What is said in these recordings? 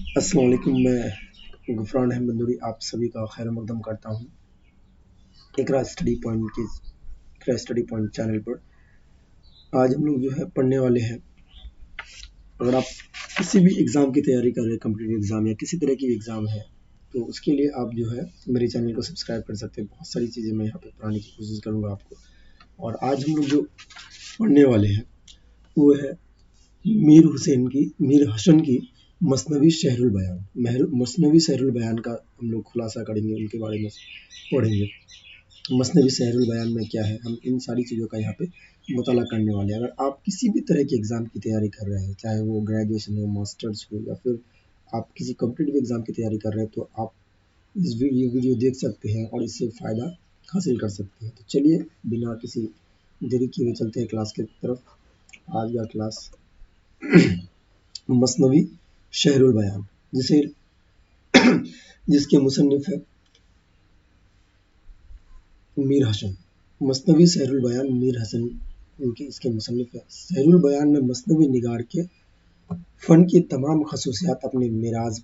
السلام علیکم، میں غفران احمد نوری آپ سبھی کا خیر مقدم کرتا ہوں اقرا اسٹڈی پوائنٹ چینل پر۔ آج ہم لوگ جو ہے پڑھنے والے ہیں، اگر آپ کسی بھی ایگزام کی تیاری کر رہے ہیں، کمپٹیٹیو ایگزام یا کسی طرح کی ایگزام ہے، تو اس کے لیے آپ جو ہے میرے چینل کو سبسکرائب کر سکتے ہیں۔ بہت ساری چیزیں میں یہاں پہ پڑھانے کی کوشش کروں گا آپ کو۔ اور آج ہم لوگ جو پڑھنے والے ہیں وہ ہے میر حسن کی مثنوی شہر البیان۔ مثنوی شہر البیان کا ہم لوگ خلاصہ کریں گے، ان کے بارے میں پڑھیں گے۔ مثنوی شہر البیان میں کیا ہے، ہم ان ساری چیزوں کا یہاں پہ مطالعہ کرنے والے ہیں۔ اگر آپ کسی بھی طرح کے ایگزام کی تیاری کر رہے ہیں، چاہے وہ گریجویشن ہو، ماسٹرز ہو، یا پھر آپ کسی کمپٹیٹیو ایگزام کی تیاری کر رہے ہیں، تو آپ یہ ویڈیو دیکھ سکتے ہیں اور اس سے فائدہ حاصل کر سکتے ہیں۔ تو چلیے بنا کسی دیری کیے ہوئے چلتے ہیں کلاس کی طرف۔ آج کا کلاس مثنوی شہر البیان، جس کے مصنف ہے میر حسن۔ مثنوی شہر البیان میر حسن اس کے مصنف ہے۔ شہر البیان میں مثنوی نگار کے فن کی تمام خصوصیات اپنے میراث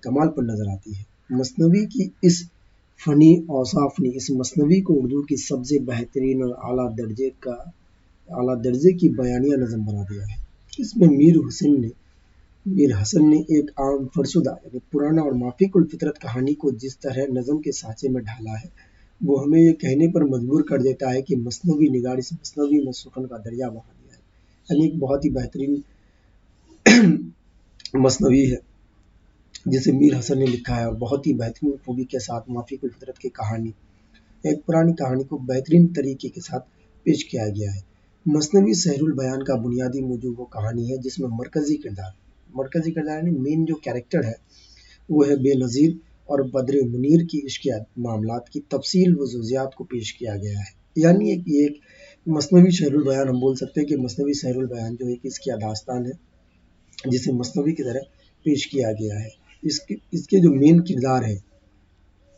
کمال پر نظر آتی ہے۔ مثنوی کی اس فنی اوصاف نے اس مثنوی کو اردو کی سب سے بہترین اور اعلیٰ درجے کی بیانیہ نظم بنا دیا ہے۔ اس میں میر حسن نے ایک عام فرسودہ یعنی پرانا اور مافیق الفطرت کہانی کو جس طرح نظم کے سانچے میں ڈھالا ہے، وہ ہمیں یہ کہنے پر مجبور کر دیتا ہے کہ مثنوی نگار اس مثنوی میں سخن کا دریا بہا دیا ہے۔ یعنی ایک بہت ہی بہترین مثنوی ہے جسے میر حسن نے لکھا ہے، اور بہت ہی بہترین خوبی کے ساتھ مافیق الفطرت کی کہانی، ایک پرانی کہانی کو بہترین طریقے کے ساتھ پیش کیا گیا ہے۔ مثنوی شہر البیان کا بنیادی موضوع وہ کہانی ہے جس میں مرکزی کردار یعنی مین جو کیریکٹر ہے وہ ہے بے نظیر اور بدر منیر کی عشقیہ معاملات کی تفصیل و جزئیات کو پیش کیا گیا ہے۔ یعنی ایک مثنوی شہر البیان ہم بول سکتے ہیں کہ مثنوی شہر البیان جو ایک اس کی داستان ہے جسے مثنوی کی طرح پیش کیا گیا ہے۔ اس کے جو مین کردار ہے،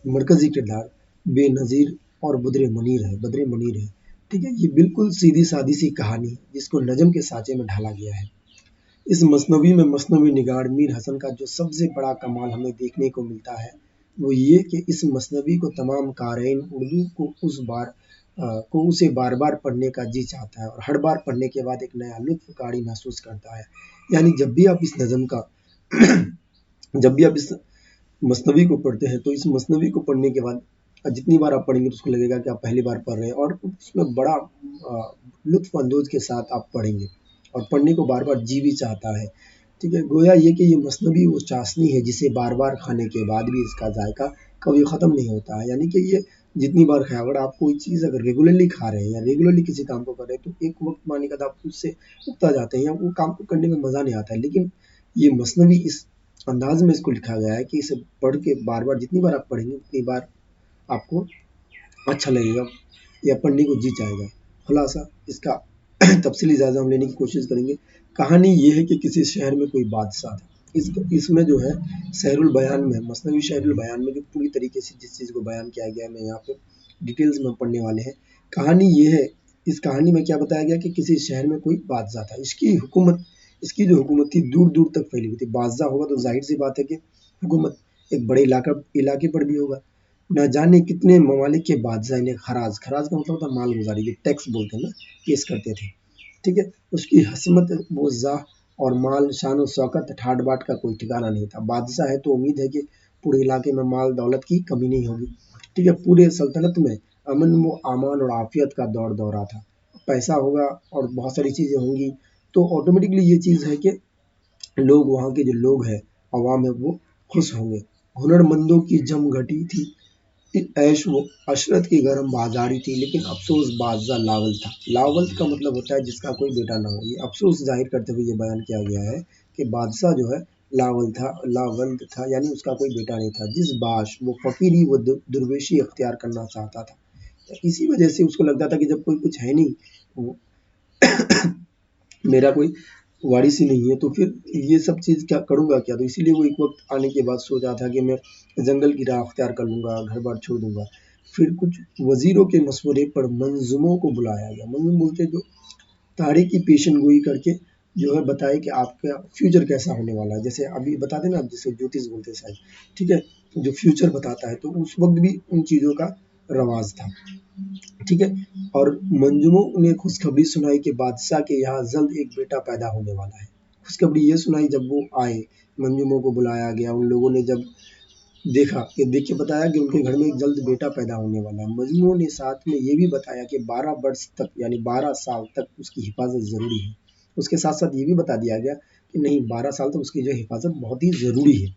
مرکزی کردار بے نظیر اور بدر منیر ہے۔ ٹھیک ہے، یہ بالکل سیدھی سادی سی کہانی ہے جس کو نظم کے سانچے میں ڈھالا گیا ہے۔ اس مثنوی میں مثنوی نگار میر حسن کا جو سب سے بڑا کمال ہمیں دیکھنے کو ملتا ہے وہ یہ کہ اس مثنوی کو تمام قارئین اردو کو اسے بار بار پڑھنے کا جی چاہتا ہے، اور ہر بار پڑھنے کے بعد ایک نیا لطف کاری محسوس کرتا ہے۔ یعنی جب بھی آپ اس مثنوی کو پڑھتے ہیں تو اس مثنوی کو پڑھنے کے بعد جتنی بار آپ پڑھیں گے تو اس کو لگے گا کہ آپ پہلی بار پڑھ رہے ہیں، اور اس میں بڑا لطف اندوز کے ساتھ آپ پڑھیں گے اور پڑھنے کو بار بار جی بھی چاہتا ہے۔ ٹھیک ہے، گویا یہ کہ یہ مثنوی وہ چاشنی ہے جسے بار بار کھانے کے بعد بھی اس کا ذائقہ کبھی ختم نہیں ہوتا ہے۔ یعنی کہ یہ جتنی بار کھائے، اگر آپ کوئی چیز اگر ریگولرلی کھا رہے ہیں یا ریگولرلی کسی کام کو کر رہے ہیں تو ایک وقت ماننے کے بعد آپ اس سے اگتا جاتے ہیں یا وہ کام کو کرنے میں مزہ نہیں آتا ہے۔ لیکن یہ مثنوی اس انداز میں اس کو لکھا گیا ہے کہ اسے پڑھ کے بار بار جتنی بار آپ پڑھیں گے اتنی بار آپ کو اچھا لگے گا یا پڑھنے کو جی چاہے گا۔ خلاصہ اس کا تفصیلی جائزہ ہم لینے کی کوشش کریں گے۔ کہانی یہ ہے کہ کسی شہر میں کوئی بادشاہ تھا۔ اس میں جو ہے شہر البیان میں، مثنوی شہر البیان میں جو پوری طریقے سے جس چیز کو بیان کیا گیا ہے، میں یہاں پہ ڈیٹیلز میں پڑھنے والے ہیں۔ کہانی یہ ہے، اس کہانی میں کیا بتایا گیا کہ کسی شہر میں کوئی بادشاہ تھا۔ اس کی جو حکومت تھی دور دور تک پھیلی ہوئی تھی۔ بادشاہ ہوگا تو ظاہر سی بات ہے کہ حکومت ایک بڑے علاقے پر بھی ہوگا۔ نہ جانے کتنے ممالک کے بادشاہ نے خراج کا مطلب ہوتا ہے مال گزاری، جو ٹیکس بولتے ہیں نا، پیش کرتے تھے۔ ٹھیک ہے، اس کی حسمت بوزاہ اور مال شان و شوکت ٹھاٹ باٹ کا کوئی ٹھکانا نہیں تھا۔ بادشاہ ہے تو امید ہے کہ پورے علاقے میں مال دولت کی کمی نہیں ہوگی۔ ٹھیک ہے، پورے سلطنت میں امن و امان اور عافیت کا دورہ تھا۔ پیسہ ہوگا اور بہت ساری چیزیں ہوں گی تو آٹومیٹکلی یہ چیز ہے کہ لوگ، وہاں کے جو لوگ ہیں، عوام ہے، وہ خوش ہوں گے۔ ہنر مندوں کی جم گھٹی تھی، عیش و عشرت کی گرم بازاری تھی، لیکن افسوس بادشاہ لاول تھا۔ لاول کا مطلب ہوتا ہے جس کا کوئی بیٹا نہ ہو۔ یہ افسوس ظاہر کرتے ہوئے یہ بیان کیا گیا ہے کہ بادشاہ جو ہے لاولد تھا، یعنی اس کا کوئی بیٹا نہیں تھا۔ جس باش وہ فقیری و درویشی اختیار کرنا چاہتا تھا، اسی وجہ سے اس کو لگتا تھا کہ جب کوئی کچھ ہے نہیں، میرا کوئی وارث ہی نہیں ہے، تو پھر یہ سب چیز کیا کروں گا کیا؟ تو اسی لیے وہ ایک وقت آنے کے بعد سوچا تھا کہ میں جنگل کی راہ اختیار کر لوں گا، گھر بار چھوڑ دوں گا۔ پھر کچھ وزیروں کے مشورے پر منظوموں کو بلایا گیا۔ منظوم بولتے جو تاریخ کی پیشن گوئی کر کے جو ہے بتائے کہ آپ کا فیوچر کیسا ہونے والا ہے. جیسے ابھی بتاتے نا، جیسے جوتش بولتے ہیں شاید، ٹھیک ہے، جو فیوچر بتاتا ہے. تو اس وقت بھی ان چیزوں کا رواج تھا، ٹھیک ہے. اور منجموں نے خوشخبری سنائی کہ بادشاہ کے یہاں جلد ایک بیٹا پیدا ہونے والا ہے. خوشخبری یہ سنائی جب وہ آئے، منجموں کو بلایا گیا. ان لوگوں نے جب دیکھا کہ دیکھ کے بتایا کہ ان کے گھر میں ایک جلد بیٹا پیدا ہونے والا ہے. منجموں نے ساتھ میں یہ بھی بتایا کہ 12 برس تک یعنی 12 سال تک اس کی حفاظت ضروری ہے. اس کے ساتھ ساتھ یہ بھی بتا دیا گیا کہ نہیں، 12 سال تک اس کی جو حفاظت بہت ہی ضروری ہے،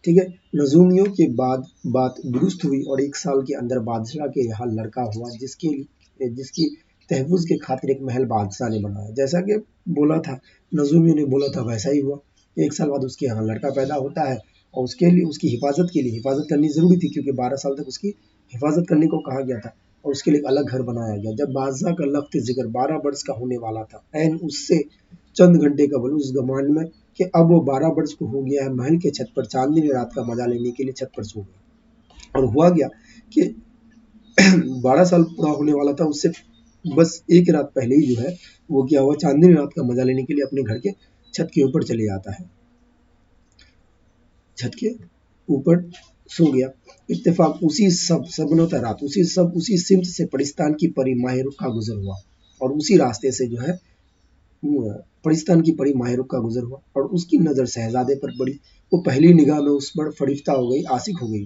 ٹھیک ہے. نجومیوں کے بعد بات درست ہوئی اور 1 سال کے اندر بادشاہ کے یہاں لڑکا ہوا، جس کی تحفظ کے خاطر ایک محل بادشاہ نے بنایا. جیسا کہ بولا تھا، نجومیوں نے بولا تھا، ویسا ہی ہوا. 1 سال بعد اس کے یہاں لڑکا پیدا ہوتا ہے، اور اس کے لیے اس کی حفاظت کرنی ضروری تھی، کیونکہ 12 سال تک اس کی حفاظت کرنے کو کہا گیا تھا. اور اس کے لیے ایک الگ گھر بنایا گیا. جب بادشاہ کا لخت ذکر 12 برس کا ہونے والا تھا، عین اس سے چند گھنٹے قبل اس گمان میں کہ اب وہ 12 برس کو ہو گیا ہے، محل کے چھت پر چاندنی رات کا مزہ لینے کے لیے چھت پر سو گیا. اور ہوا گیا کہ 12 سال پورا ہونے والا تھا، اس سے بس ایک رات پہلے ہی جو ہے وہ کیا ہوا، چاندنی رات کا مزہ لینے کے لیے اپنے گھر کے چھت کے اوپر چلے جاتا ہے. چھت کے اوپر سو گیا. اتفاق اسی سمت سے پرستان کی پری ماہ رخ کا گزر ہوا، اور اسی راستے سے جو ہے پرستان کی پری ماہ رخ کا گزر ہوا، اور اس کی نظر شہزادے پر پڑی. وہ پہلی نگاہ میں اس پر فریفتہ ہو گئی، عاشق ہو گئی،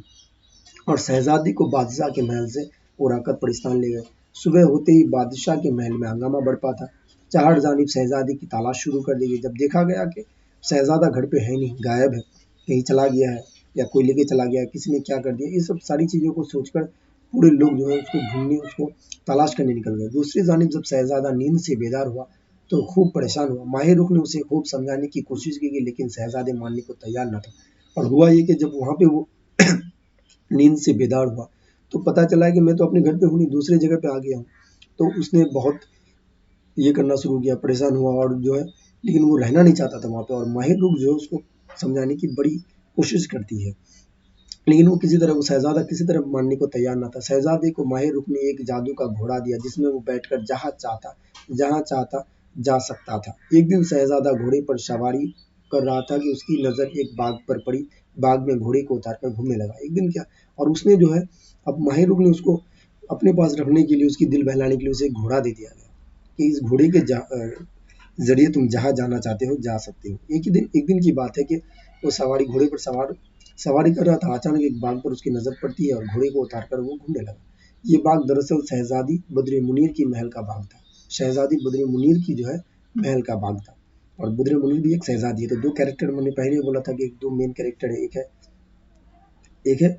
اور شہزادی کو بادشاہ کے محل سے اڑا کر پرستان لے گئے. صبح ہوتے ہی بادشاہ کے محل میں ہنگامہ بڑھ تھا. چار جانب شہزادی کی تلاش شروع کر دی گئی. جب دیکھا گیا کہ شہزادہ گھر پہ ہے نہیں، غائب ہے، کہیں چلا گیا ہے، یا کوئی لے کے چلا گیا ہے، کسی نے کیا کر دیا، یہ سب ساری چیزوں کو سوچ کر پورے لوگ جو ہے اس کو ڈھونڈنے، اس کو تلاش کرنے نکل گئے. دوسری جانب جب شہزادہ نیند سے بیدار ہوا تو خوب پریشان ہوا. ماہ رخ نے اسے خوب سمجھانے کی کوشش کی، لیکن شہزادے ماننے کو تیار نہ تھا. اور ہوا یہ کہ جب وہاں پہ وہ نیند سے بیدار ہوا تو پتا چلا کہ میں تو اپنے گھر پہ ہوں نہیں، دوسرے جگہ پہ آ گیا ہوں. تو اس نے بہت یہ کرنا شروع کیا، پریشان ہوا، اور جو ہے لیکن وہ رہنا نہیں چاہتا تھا وہاں پہ. اور ماہر رخ جو ہے اس کو سمجھانے کی بڑی کوشش کرتی ہے، لیکن وہ شہزادہ کسی طرح ماننے کو تیار نہ تھا. شہزادے کو ماہر رخ نے ایک جادو کا گھوڑا دیا، جس میں وہ بیٹھ کر جہاں چاہتا جا سکتا تھا. ایک دن شہزادہ گھوڑے پر سواری کر رہا تھا کہ اس کی نظر ایک باغ پر پڑی. باغ میں گھوڑے کو اتار کر گھومنے لگا. ایک دن کیا، اور اس نے جو ہے اب ماہر رخ نے اس کو اپنے پاس رکھنے کے لیے، اس کی دل بہلانے کے لیے اسے ایک گھوڑا دے دیا گیا کہ اس گھوڑے کے ذریعے تم جہاں جانا چاہتے ہو جا سکتے ہو. ایک دن کی بات ہے کہ وہ گھوڑے پر سواری کر رہا تھا. اچانک ایک باغ پر اس کی نظر پڑتی ہے، اور گھوڑے کو اتار کر وہ گھومنے لگا. یہ باغ دراصل شہزادی بدر منیر کی محل کا باغ تھا. شہزادی بدر منیر کی جو ہے محل کا باغ تھا، اور بدر منیر بھی ایک شہزادی ہے. تو دو کیریکٹر میں نے پہلے ہی بولا تھا کہ دو مین کیریکٹر ہے، ایک ہے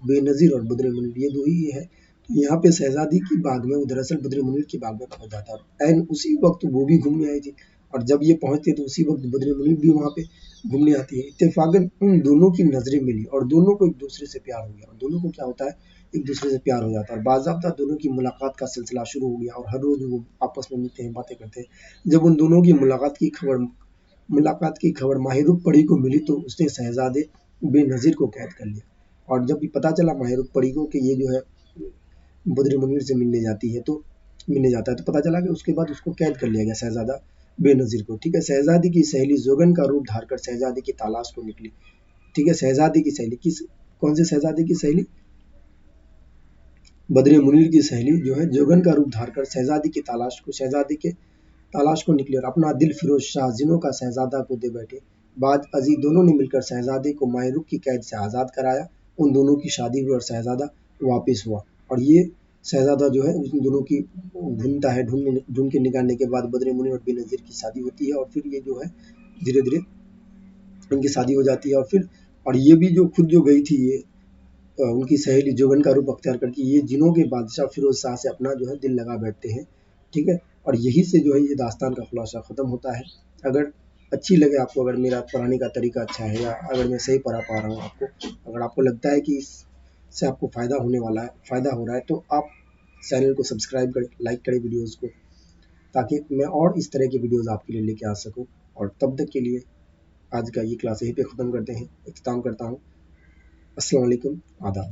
بے نظیر اور بدر منیر، یہ دو ہی ہے. تو یہاں پہ شہزادی کی باغ میں وہ دراصل بدر منیر کی باغ میں پہنچ جاتا ہے. اور اسی وقت وہ بھی گھومنے آئی تھی، اور جب یہ پہنچتے تو اسی وقت بدر منیر بھی وہاں پہ گھومنے آتی ہے. اتفاقاً ان دونوں کی نظریں ملی، اور دونوں کو ایک دوسرے سے پیار ہو گیا. اور دونوں کو کیا ہوتا ہے، ایک دوسرے سے پیار ہو جاتا ہے. اور باضابطہ دونوں کی ملاقات کا سلسلہ شروع ہو گیا، اور ہر روز وہ آپس میں ملتے ہیں، باتیں کرتے ہیں. جب ان دونوں کی ملاقات کی خبر ماہ رخ پری کو ملی تو اس نے شہزادے بے نظیر کو قید کر لیا. اور جب بھی پتا چلا ماہ رخ پری کو کہ یہ جو ہے بدر منیر سے ملنے جاتا ہے تو پتا چلا کہ اس کے بعد اس کو قید کر لیا گیا، شہزادہ بے نظیر کو. ٹھیک ہے. شہزادی کی سہیلی زوگن کا روپ دھار کر شہزادی کی تلاش کو نکلی. ٹھیک ہے. شہزادی کی سہیلی کون سے شہزادی کی سہیلی؟ بدر منیر کی سہیلی جو ہے زوگن کا روپ دھار کر شہزادی کے تلاش کو نکلی، اور اپنا دل فیروز شاہ زنوں کا شہزادہ کو دے بیٹھے. بعد ازیں دونوں نے مل کر شہزادے کو ماہ رخ کی قید سے آزاد کرایا. ان دونوں کی شادی ہوئی اور شہزادہ واپس ہوا. اور یہ شہزادہ جو ہے ان دونوں کی ڈھونڈتا ہے، ڈھونڈ کے نکالنے کے بعد بدر منیر اور بے نظیر کی شادی ہوتی ہے. اور پھر یہ جو ہے دھیرے دھیرے ان کی شادی ہو جاتی ہے. اور یہ بھی جو خود جو گئی تھی، یہ ان کی سہیلی جوگن کا روپ اختیار کر کے یہ جنوں کے بادشاہ فیروز شاہ سے اپنا جو ہے دل لگا بیٹھتے ہیں. ٹھیک ہے. اور یہی سے جو ہے یہ داستان کا خلاصہ ختم ہوتا ہے. اگر اچھی لگے آپ کو، اگر میرا پڑھانے کا طریقہ اچھا ہے، یا اگر میں صحیح پڑھا پا رہا ہوں آپ کو، اگر آپ کو لگتا ہے کہ اس سے آپ کو فائدہ ہو رہا ہے، تو آپ چینل کو سبسکرائب کریں، لائک کریں ویڈیوز کو، تاکہ میں اور اس طرح کی ویڈیوز آپ کے لیے لے کے آ سکوں. اور تب تک کے لیے آج کا یہ کلاس یہیں پہ ختم کرتے ہیں، اختتام کرتا ہوں. السلام علیکم، آداب.